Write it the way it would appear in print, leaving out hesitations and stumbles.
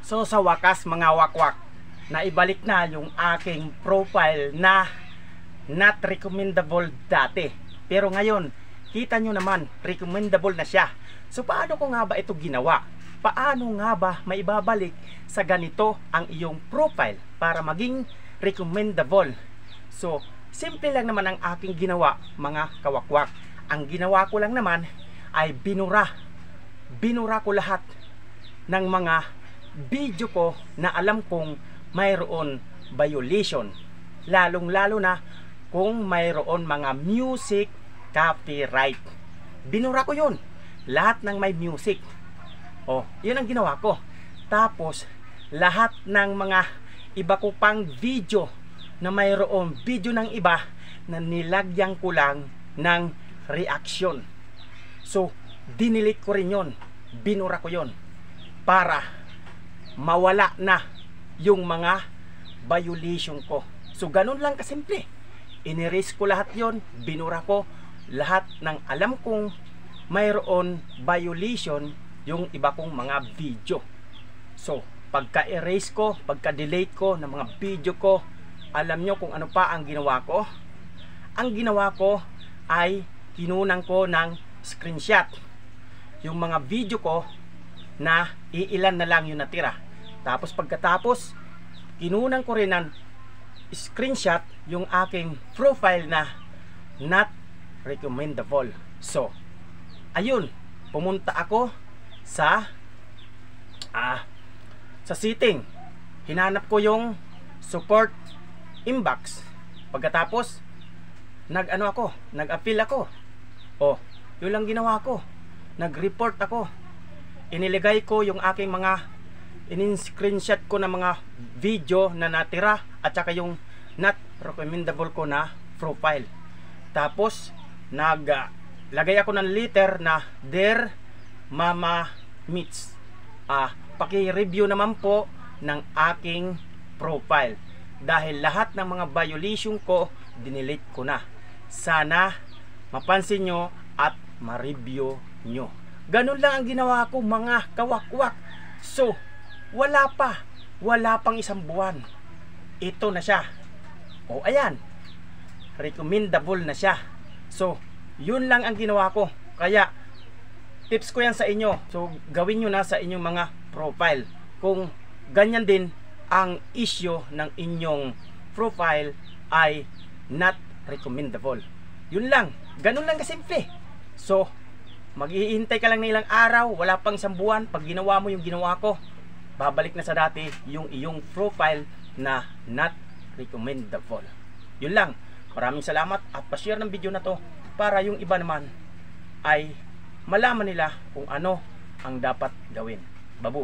So sa wakas mga wakwak, naibalik na yung aking profile na not recommendable dati. Pero ngayon, kita nyo naman, recommendable na siya. So paano ko nga ba ito ginawa? Paano nga ba maibabalik sa ganito ang iyong profile para maging recommendable? So, simple lang naman ang aking ginawa mga kawakwak. Ang ginawa ko lang naman ay binura ko lahat ng mga video ko na alam kong mayroon violation, lalong lalo na kung mayroon mga music copyright. Binura ko yun, lahat ng may music. Yun ang ginawa ko. Tapos lahat ng mga iba ko pang video na mayroon video ng iba na nilagyan ko lang ng reaction. So dinilit ko rin yun, binura ko yun para mawala na yung mga violation ko. So ganun lang kasimple. Inerase ko lahat yon, binura ko lahat ng alam kong mayroon violation yung iba kong mga video. So pagka-erase ko, pagka-delete ko ng mga video ko, alam nyo kung ano pa ang ginawa ko? Ang ginawa ko ay kinunan ko ng screenshot yung mga video ko na iilan na lang yung natira. Tapos pagkatapos, kinunan ko rin ng screenshot yung aking profile na not recommendable. So, ayun, pumunta ako sa setting. Hinanap ko yung support inbox. Pagkatapos, nag-appeal ako. Yun lang ginawa ko. Nag-report ako. Iniligay ko yung aking mga in-screenshot ko na mga video na natira at saka yung not recommendable ko na profile. Tapos naglagay ako ng letter na Dear Mama Meets, paki-review naman po ng aking profile dahil lahat ng mga violation ko dinilit ko na. Sana mapansin nyo at ma-review nyo. Ganun lang ang ginawa ko mga kawakwak. So wala pang isang buwan, ito na siya. Ayan, recommendable na siya. So yun lang ang ginawa ko. Kaya tips ko yan sa inyo. So gawin nyo na sa inyong mga profile kung ganyan din ang issue ng inyong profile ay not recommendable. Yun lang, ganun lang kasimple. So maghihintay ka lang ng ilang araw, wala pang isang buwan. Pag ginawa mo yung ginawa ko, babalik na sa dati yung iyong profile na not recommendable. Yun lang. Maraming salamat at pa-share ng video na to para yung iba naman ay malaman nila kung ano ang dapat gawin. Babu.